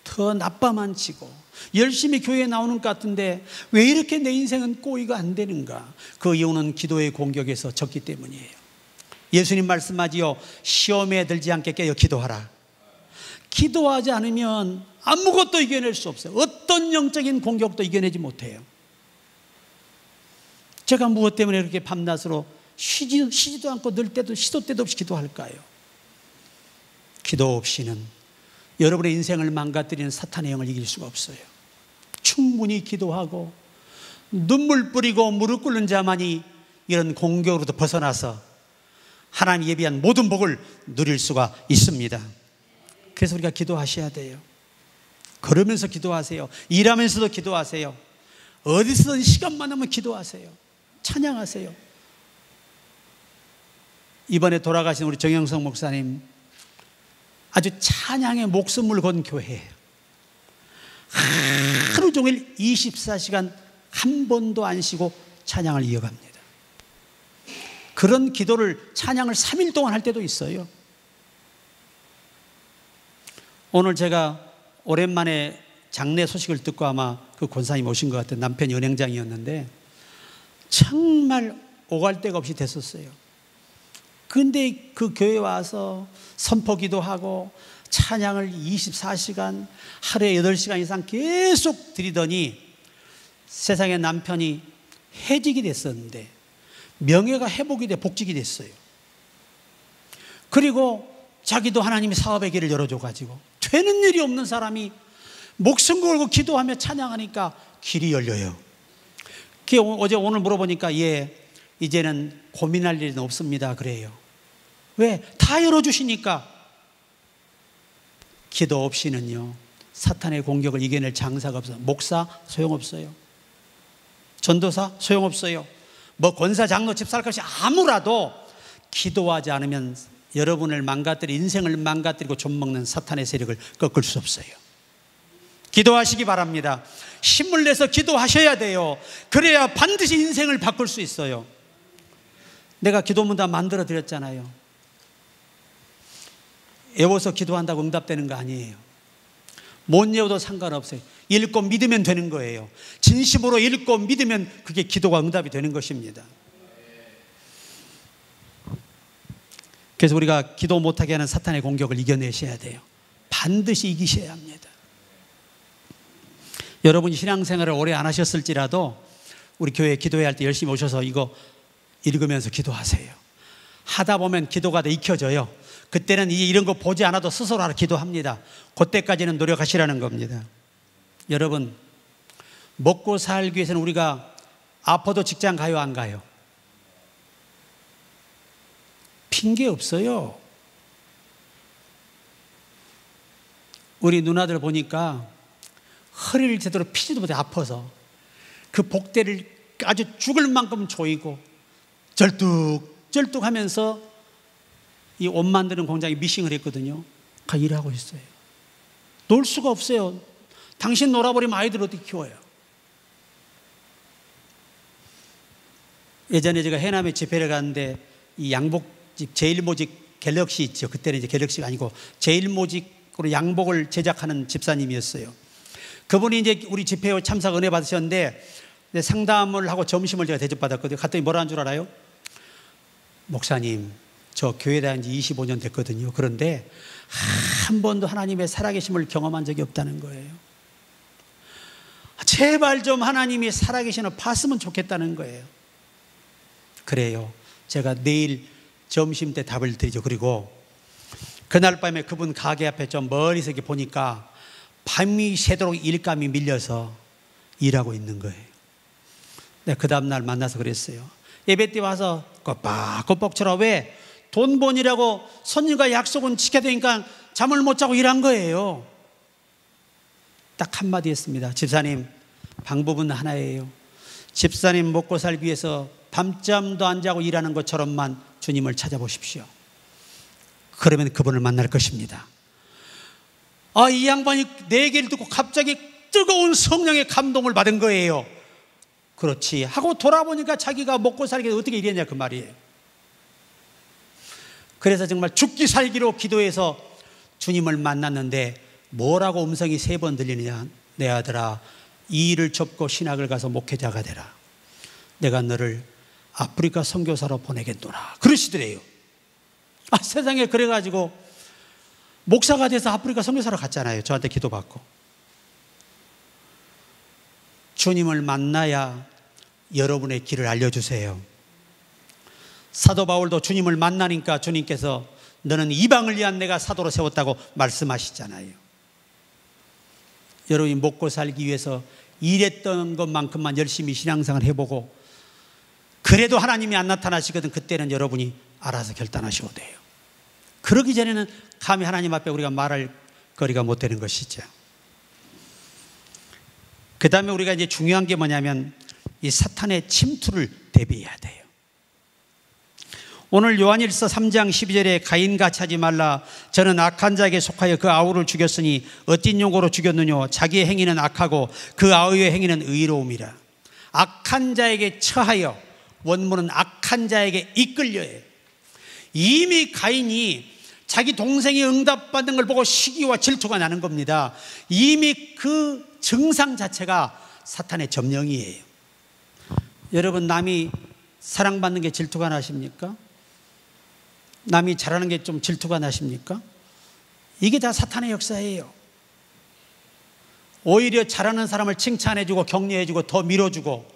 더 나빠만 치고 열심히 교회에 나오는 것 같은데 왜 이렇게 내 인생은 꼬이가 안 되는가? 그 이유는 기도의 공격에서 졌기 때문이에요. 예수님 말씀하지요. 시험에 들지 않게 깨어 기도하라. 기도하지 않으면 아무것도 이겨낼 수 없어요. 어떤 영적인 공격도 이겨내지 못해요. 제가 무엇 때문에 이렇게 밤낮으로 쉬지도 않고 늘 때도 시도 때도 없이 기도할까요? 기도 없이는 여러분의 인생을 망가뜨리는 사탄의 영을 이길 수가 없어요. 충분히 기도하고 눈물 뿌리고 무릎 꿇는 자만이 이런 공격으로부터 벗어나서 하나님 예비한 모든 복을 누릴 수가 있습니다. 그래서 우리가 기도하셔야 돼요. 걸으면서 기도하세요. 일하면서도 기도하세요. 어디서든 시간만 나면 기도하세요. 찬양하세요. 이번에 돌아가신 우리 정영석 목사님 아주 찬양에 목숨을 건 교회예요. 하루 종일 24시간 한 번도 안 쉬고 찬양을 이어갑니다. 그런 기도를 찬양을 3일 동안 할 때도 있어요. 오늘 제가 오랜만에 장례 소식을 듣고 아마 그 권사님 오신 것 같아요. 남편이 은행장이었는데 정말 오갈 데가 없이 됐었어요. 근데 그 교회에 와서 선포기도 하고 찬양을 24시간 하루에 8시간 이상 계속 드리더니 세상에 남편이 해직이 됐었는데 명예가 회복이 돼 복직이 됐어요. 그리고 자기도 하나님이 사업의 길을 열어줘가지고 되는 일이 없는 사람이 목숨 걸고 기도하며 찬양하니까 길이 열려요. 어제 오늘 물어보니까 예, 이제는 고민할 일은 없습니다 그래요. 왜? 다 열어주시니까. 기도 없이는요 사탄의 공격을 이겨낼 장사가 없어요. 목사 소용없어요. 전도사 소용없어요. 뭐 권사 장로 집사할 것이 아무라도 기도하지 않으면 여러분을 망가뜨리고 인생을 망가뜨리고 좀먹는 사탄의 세력을 꺾을 수 없어요. 기도하시기 바랍니다. 힘을 내서 기도하셔야 돼요. 그래야 반드시 인생을 바꿀 수 있어요. 내가 기도문 다 만들어 드렸잖아요. 외워서 기도한다고 응답되는 거 아니에요. 못 외워도 상관없어요. 읽고 믿으면 되는 거예요. 진심으로 읽고 믿으면 그게 기도가 응답이 되는 것입니다. 그래서 우리가 기도 못하게 하는 사탄의 공격을 이겨내셔야 돼요. 반드시 이기셔야 합니다. 여러분이 신앙생활을 오래 안 하셨을지라도 우리 교회에 기도회 할 때 열심히 오셔서 이거 읽으면서 기도하세요. 하다 보면 기도가 더 익혀져요. 그때는 이제 이런 거 보지 않아도 스스로 알아 기도합니다. 그때까지는 노력하시라는 겁니다. 여러분, 먹고 살기 위해서는 우리가 아파도 직장 가요 안 가요? 핑계 없어요. 우리 누나들 보니까 허리를 제대로 피지도 못해 아파서 그 복대를 아주 죽을 만큼 조이고 절뚝절뚝 하면서 이 옷 만드는 공장에 미싱을 했거든요. 가 일하고 있어요. 놀 수가 없어요. 당신 놀아버리면 아이들 어떻게 키워요? 예전에 제가 해남에 집회를 갔는데 이 양복집 제일모직 갤럭시 있죠. 그때는 이제 갤럭시가 아니고 제일모직으로 양복을 제작하는 집사님이었어요. 그분이 이제 우리 집회에 참석 은혜 받으셨는데 상담을 하고 점심을 제가 대접받았거든요. 갔더니 뭐라는 줄 알아요? 목사님, 저 교회 다닌 지 25년 됐거든요. 그런데 한 번도 하나님의 살아계심을 경험한 적이 없다는 거예요. 제발 좀 하나님이 살아계시는 걸 봤으면 좋겠다는 거예요. 그래요. 제가 내일 점심 때 답을 드리죠. 그리고 그날 밤에 그분 가게 앞에 좀 멀리서 이렇게 보니까 밤이 새도록 일감이 밀려서 일하고 있는 거예요. 네, 그 다음날 만나서 그랬어요. 예배 때 와서 꼬박꼬박 쳐라. 왜? 돈 번이라고 손님과 약속은 지켜야 되니까 잠을 못 자고 일한 거예요. 딱 한마디 했습니다. 집사님, 방법은 하나예요. 집사님 먹고 살기 위해서 밤잠도 안 자고 일하는 것처럼만 주님을 찾아보십시오. 그러면 그분을 만날 것입니다. 이 양반이 내 얘기를 듣고 갑자기 뜨거운 성령의 감동을 받은 거예요. 그렇지 하고 돌아보니까 자기가 먹고 살기 위해서 어떻게 일했냐 그 말이에요. 그래서 정말 죽기 살기로 기도해서 주님을 만났는데 뭐라고 음성이 3번 들리느냐. 내 아들아, 이 일을 접고 신학을 가서 목회자가 되라. 내가 너를 아프리카 선교사로 보내겠노라. 그러시더래요. 세상에 그래가지고 목사가 돼서 아프리카 선교사로 갔잖아요. 저한테 기도받고. 주님을 만나야 여러분의 길을 알려주세요. 사도 바울도 주님을 만나니까 주님께서 너는 이방을 위한 내가 사도로 세웠다고 말씀하시잖아요. 여러분이 먹고 살기 위해서 일했던 것만큼만 열심히 신앙생활을 해보고 그래도 하나님이 안 나타나시거든. 그때는 여러분이 알아서 결단하셔도 돼요. 그러기 전에는 감히 하나님 앞에 우리가 말할 거리가 못 되는 것이죠. 그 다음에 우리가 이제 중요한 게 뭐냐면 이 사탄의 침투를 대비해야 돼요. 오늘 요한일서 3장 12절에 가인같이 하지 말라. 저는 악한 자에게 속하여 그 아우를 죽였으니 어떤 용고로 죽였느냐. 자기의 행위는 악하고 그 아우의 행위는 의로움이라. 악한 자에게 처하여, 원문은 악한 자에게 이끌려요. 이미 가인이 자기 동생이 응답받는 걸 보고 시기와 질투가 나는 겁니다. 이미 그 증상 자체가 사탄의 점령이에요. 여러분, 남이 사랑받는 게 질투가 나십니까? 남이 잘하는 게 좀 질투가 나십니까? 이게 다 사탄의 역사예요. 오히려 잘하는 사람을 칭찬해주고 격려해주고 더 밀어주고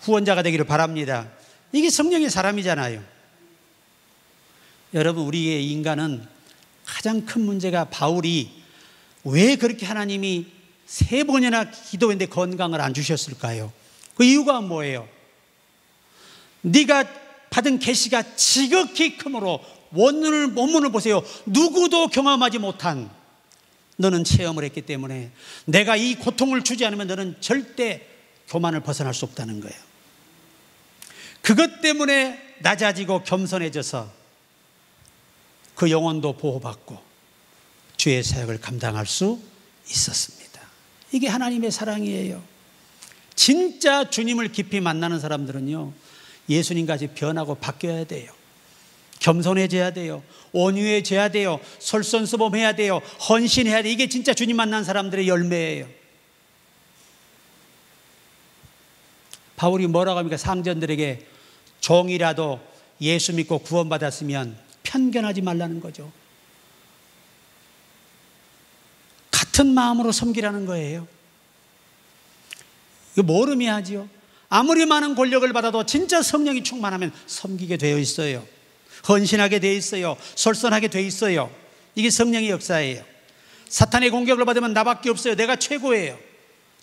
후원자가 되기를 바랍니다. 이게 성령의 사람이잖아요. 여러분, 우리의 인간은 가장 큰 문제가 바울이 왜 그렇게 하나님이 3번이나 기도했는데 건강을 안 주셨을까요? 그 이유가 뭐예요? 네가 받은 계시가 지극히 크므로 원문을 보세요. 누구도 경험하지 못한 너는 체험을 했기 때문에 내가 이 고통을 주지 않으면 너는 절대 교만을 벗어날 수 없다는 거예요. 그것 때문에 낮아지고 겸손해져서 그 영혼도 보호받고 주의 사역을 감당할 수 있었습니다. 이게 하나님의 사랑이에요. 진짜 주님을 깊이 만나는 사람들은요, 예수님같이 변하고 바뀌어야 돼요. 겸손해져야 돼요. 온유해져야 돼요. 솔선수범해야 돼요. 헌신해야 돼요. 이게 진짜 주님 만난 사람들의 열매예요. 바울이 뭐라고 합니까? 상전들에게 종이라도 예수 믿고 구원받았으면 편견하지 말라는 거죠. 같은 마음으로 섬기라는 거예요. 이거 뭘 의미하지요? 아무리 많은 권력을 받아도 진짜 성령이 충만하면 섬기게 되어 있어요. 헌신하게 되어 있어요. 솔선하게 되어 있어요. 이게 성령의 역사예요. 사탄의 공격을 받으면 나밖에 없어요. 내가 최고예요.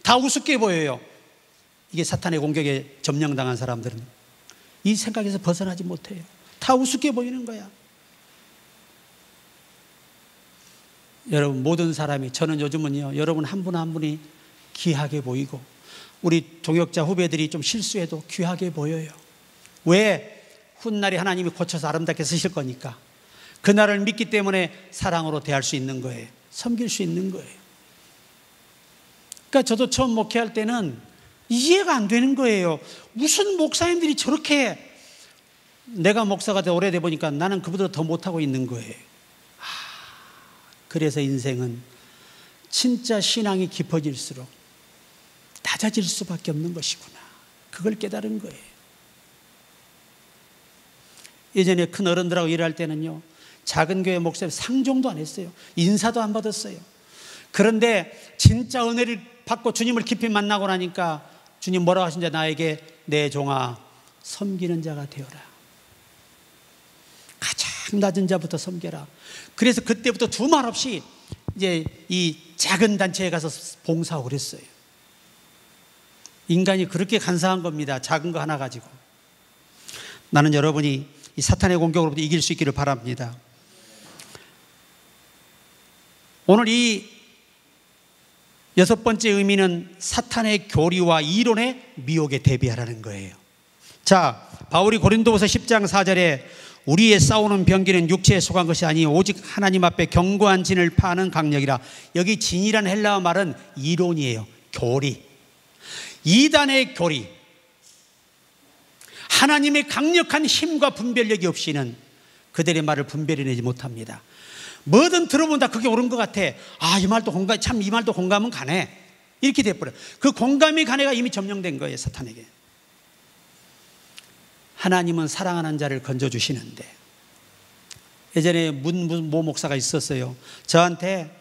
다 우습게 보여요. 이게 사탄의 공격에 점령당한 사람들은 이 생각에서 벗어나지 못해요. 다 우습게 보이는 거야. 여러분, 모든 사람이, 저는 요즘은요, 여러분 한 분 한 분이 귀하게 보이고 우리 동역자 후배들이 좀 실수해도 귀하게 보여요. 왜? 훗날에 하나님이 고쳐서 아름답게 쓰실 거니까. 그날을 믿기 때문에 사랑으로 대할 수 있는 거예요. 섬길 수 있는 거예요. 그러니까 저도 처음 목회할 때는 이해가 안 되는 거예요. 무슨 목사님들이 저렇게, 내가 목사가 오래돼 보니까 나는 그보다 더 못하고 있는 거예요. 그래서 인생은 진짜 신앙이 깊어질수록 낮아질 수밖에 없는 것이구나. 그걸 깨달은 거예요. 예전에 큰 어른들하고 일할 때는요, 작은 교회 목사님 상종도 안 했어요. 인사도 안 받았어요. 그런데 진짜 은혜를 받고 주님을 깊이 만나고 나니까 주님 뭐라고 하신지, 나에게 내 종아 섬기는 자가 되어라. 가장 낮은 자부터 섬겨라. 그래서 그때부터 두말 없이 이제 이 작은 단체에 가서 봉사하고 그랬어요. 인간이 그렇게 간사한 겁니다. 작은 거 하나 가지고. 나는 여러분이 이 사탄의 공격으로부터 이길 수 있기를 바랍니다. 오늘 이 6번째 의미는 사탄의 교리와 이론의 미혹에 대비하라는 거예요. 자, 바울이 고린도후서 10장 4절에 우리의 싸우는 병기는 육체에 속한 것이 아니 오직 하나님 앞에 견고한 진을 파는 강력이라. 여기 진이라는 헬라어 말은 이론이에요. 교리. 이단의 교리. 하나님의 강력한 힘과 분별력이 없이는 그들의 말을 분별해내지 못합니다. 뭐든 들어본다, 그게 옳은 것 같아. 아, 이 말도 공감, 참 이 말도 공감은 가네. 이렇게 돼버려. 그 공감이 가네가 이미 점령된 거예요, 사탄에게. 하나님은 사랑하는 자를 건져주시는데, 예전에 모 목사가 있었어요. 저한테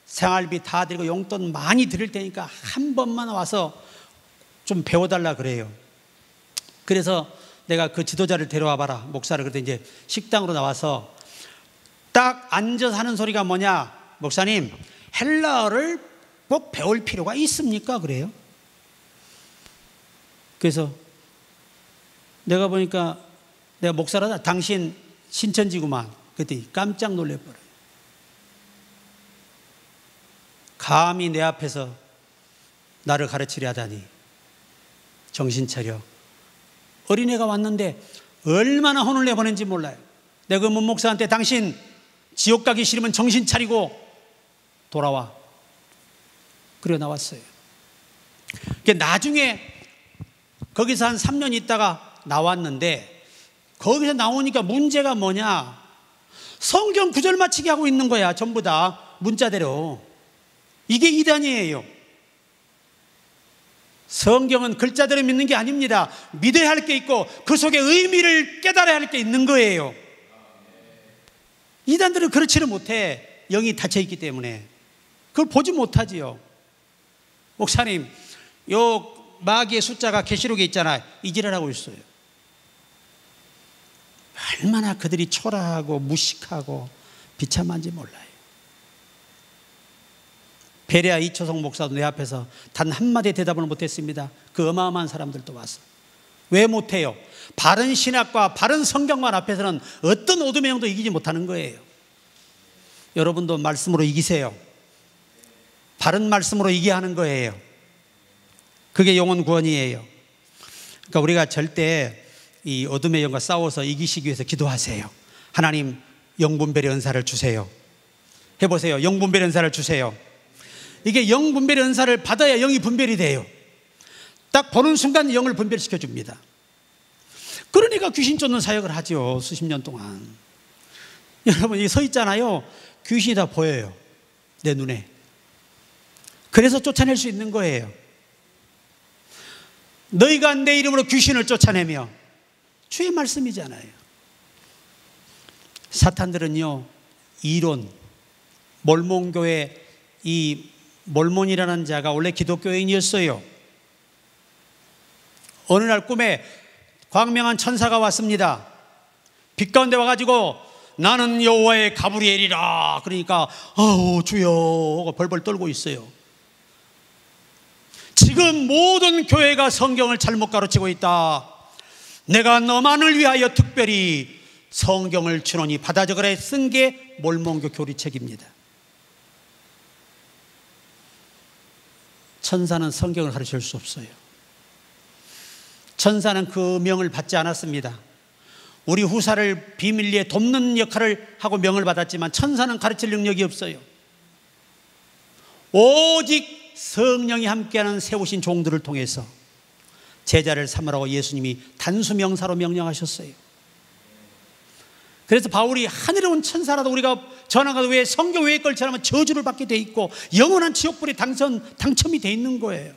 생활비 다 드리고 용돈 많이 드릴 테니까 한 번만 와서 좀 배워달라 그래요. 그래서 내가 그 지도자를 데려와 봐라, 목사를. 그때 이제 식당으로 나와서 딱 앉아서 하는 소리가 뭐냐, 목사님 헬라어를 꼭 배울 필요가 있습니까? 그래요. 그래서 내가 보니까, 내가 목사라다, 당신 신천지구만. 그때 깜짝 놀래버려요. 감히 내 앞에서 나를 가르치려 하다니. 정신 차려. 어린애가 왔는데 얼마나 혼을 내보낸지 몰라요. 내가 그 목사한테 당신 지옥 가기 싫으면 정신 차리고 돌아와. 그래 나왔어요. 나중에 거기서 한 3년 있다가 나왔는데, 거기서 나오니까 문제가 뭐냐, 성경 구절 맞추기 하고 있는 거야. 전부 다 문자대로. 이게 이단이에요. 성경은 글자대로 믿는 게 아닙니다. 믿어야 할 게 있고 그 속에 의미를 깨달아야 할 게 있는 거예요. 이단들은 그렇지를 못해. 영이 닫혀있기 때문에 그걸 보지 못하지요. 목사님, 요 마귀의 숫자가 계시록에 있잖아요. 이지랄 하고 있어요. 얼마나 그들이 초라하고 무식하고 비참한지 몰라요. 베레아 이초성 목사도 내 앞에서 단 한마디 대답을 못했습니다. 그 어마어마한 사람들도 와서. 왜 못해요? 바른 신학과 바른 성경관 앞에서는 어떤 어둠의 영도 이기지 못하는 거예요. 여러분도 말씀으로 이기세요. 바른 말씀으로 이겨야 하는 거예요. 그게 영혼 구원이에요. 그러니까 우리가 절대 이 어둠의 영과 싸워서 이기시기 위해서 기도하세요. 하나님, 영분별의 은사를 주세요. 해보세요. 영분별의 은사를 주세요. 이게 영분별의 은사를 받아야 영이 분별이 돼요. 딱 보는 순간 영을 분별시켜 줍니다. 그러니까 귀신 쫓는 사역을 하죠. 수십 년 동안. 여러분, 여기 서 있잖아요. 귀신이 다 보여요. 내 눈에. 그래서 쫓아낼 수 있는 거예요. 너희가 내 이름으로 귀신을 쫓아내며, 주의 말씀이잖아요. 사탄들은요, 이론, 몰몬교회, 이 몰몬이라는 자가 원래 기독교인이었어요. 어느 날 꿈에 광명한 천사가 왔습니다. 빛 가운데 와가지고 나는 여호와의 가브리엘이라. 그러니까 아우 주여 벌벌 떨고 있어요. 지금 모든 교회가 성경을 잘못 가르치고 있다. 내가 너만을 위하여 특별히 성경을 주노니 받아 적으라 쓴 게 몰몬교 교리책입니다. 천사는 성경을 가르칠 수 없어요. 천사는 그 명을 받지 않았습니다. 우리 후사를 비밀리에 돕는 역할을 하고 명을 받았지만 천사는 가르칠 능력이 없어요. 오직 성령이 함께하는 세우신 종들을 통해서 제자를 삼으라고 예수님이 단수 명사로 명령하셨어요. 그래서 바울이 하늘에 온 천사라도 우리가 전화가도 왜 성경 외의 걸 전하면 저주를 받게 돼 있고 영원한 지옥불에 당첨이 돼 있는 거예요.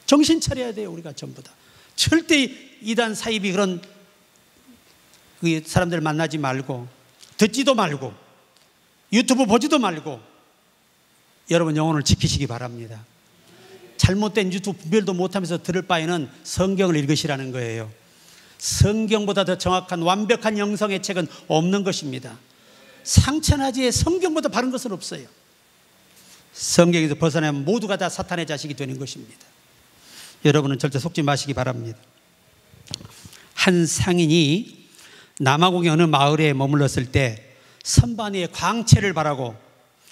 정신 차려야 돼요. 우리가 전부 다. 절대 이단 사이비 그런 사람들 만나지 말고 듣지도 말고 유튜브 보지도 말고 여러분 영혼을 지키시기 바랍니다. 잘못된 유튜브 분별도 못하면서 들을 바에는 성경을 읽으시라는 거예요. 성경보다 더 정확한 완벽한 영성의 책은 없는 것입니다. 상천하지에 성경보다 바른 것은 없어요. 성경에서 벗어나면 모두가 다 사탄의 자식이 되는 것입니다. 여러분은 절대 속지 마시기 바랍니다. 한 상인이 남아공의 어느 마을에 머물렀을 때 선반 위에 광채를 바라고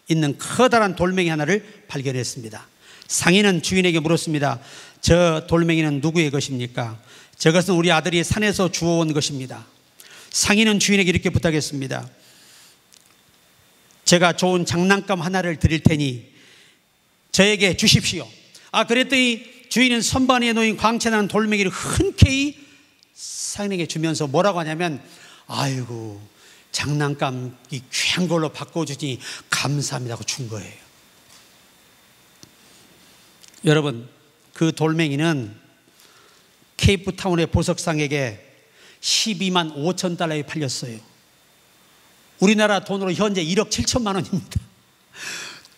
있는 커다란 돌멩이 하나를 발견했습니다. 상인은 주인에게 물었습니다. 저 돌멩이는 누구의 것입니까? 저것은 우리 아들이 산에서 주워온 것입니다. 상인은 주인에게 이렇게 부탁했습니다. 제가 좋은 장난감 하나를 드릴 테니 저에게 주십시오. 그랬더니 주인은 선반 위에 놓인 광채나는 돌멩이를 흔쾌히 상인에게 주면서 뭐라고 하냐면 아이고 장난감 이 귀한 걸로 바꿔주니 감사합니다 하고 준 거예요. 여러분 그 돌멩이는 케이프타운의 보석상에게 12만 5천 달러에 팔렸어요. 우리나라 돈으로 현재 1억 7천만 원입니다.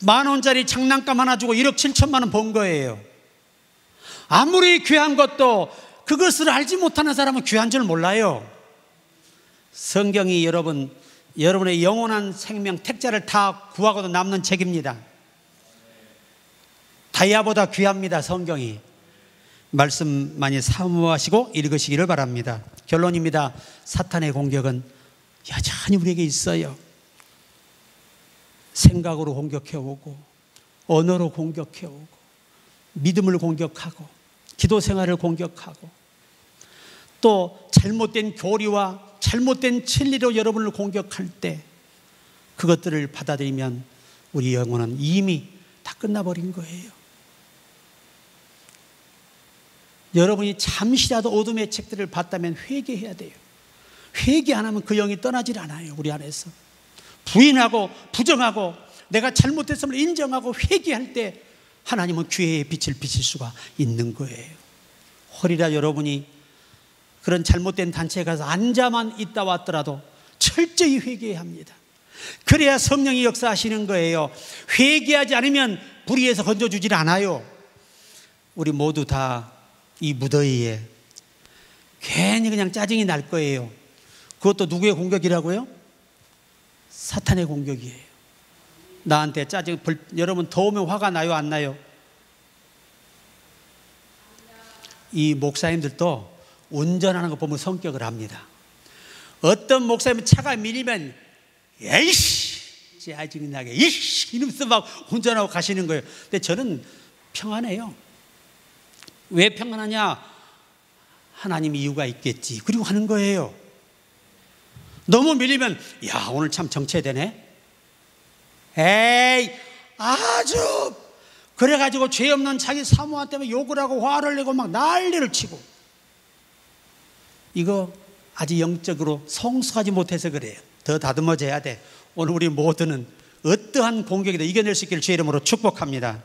만 원짜리 장난감 하나 주고 1억 7천만 원 번 거예요. 아무리 귀한 것도 그것을 알지 못하는 사람은 귀한 줄 몰라요. 성경이 여러분의 영원한 생명 택자를 다 구하고도 남는 책입니다. 다이아보다 귀합니다. 성경이. 말씀 많이 사모하시고 읽으시기를 바랍니다. 결론입니다. 사탄의 공격은 여전히 우리에게 있어요. 생각으로 공격해오고 언어로 공격해오고 믿음을 공격하고 기도 생활을 공격하고 또 잘못된 교리와 잘못된 진리로 여러분을 공격할 때 그것들을 받아들이면 우리 영혼은 이미 다 끝나버린 거예요. 여러분이 잠시라도 어둠의 책들을 봤다면 회개해야 돼요. 회개 안 하면 그 영이 떠나질 않아요. 우리 안에서 부인하고 부정하고 내가 잘못했음을 인정하고 회개할 때 하나님은 기회의 빛을 비칠 수가 있는 거예요. 허리라 여러분이 그런 잘못된 단체에 가서 앉아만 있다 왔더라도 철저히 회개해야 합니다. 그래야 성령이 역사하시는 거예요. 회개하지 않으면 불의에서 건져주질 않아요. 우리 모두 다 이 무더위에 괜히 그냥 짜증이 날 거예요. 그것도 누구의 공격이라고요? 사탄의 공격이에요. 나한테 여러분 더우면 화가 나요, 안 나요? 이 목사님들도 운전하는 거 보면 성격을 합니다. 어떤 목사님은 차가 밀리면 에이씨 짜증나게 이씨 이러면서 막 운전하고 가시는 거예요. 근데 저는 평안해요. 왜 평안하냐? 하나님 이유가 있겠지. 그리고 하는 거예요. 너무 밀리면 야 오늘 참 정체되네. 에이 아주 그래가지고 죄 없는 자기 사모한 때문에 욕을 하고 화를 내고 막 난리를 치고 이거 아직 영적으로 성숙하지 못해서 그래요. 더 다듬어져야 돼. 오늘 우리 모두는 어떠한 공격에도 이겨낼 수 있기를 주의 이름으로 축복합니다.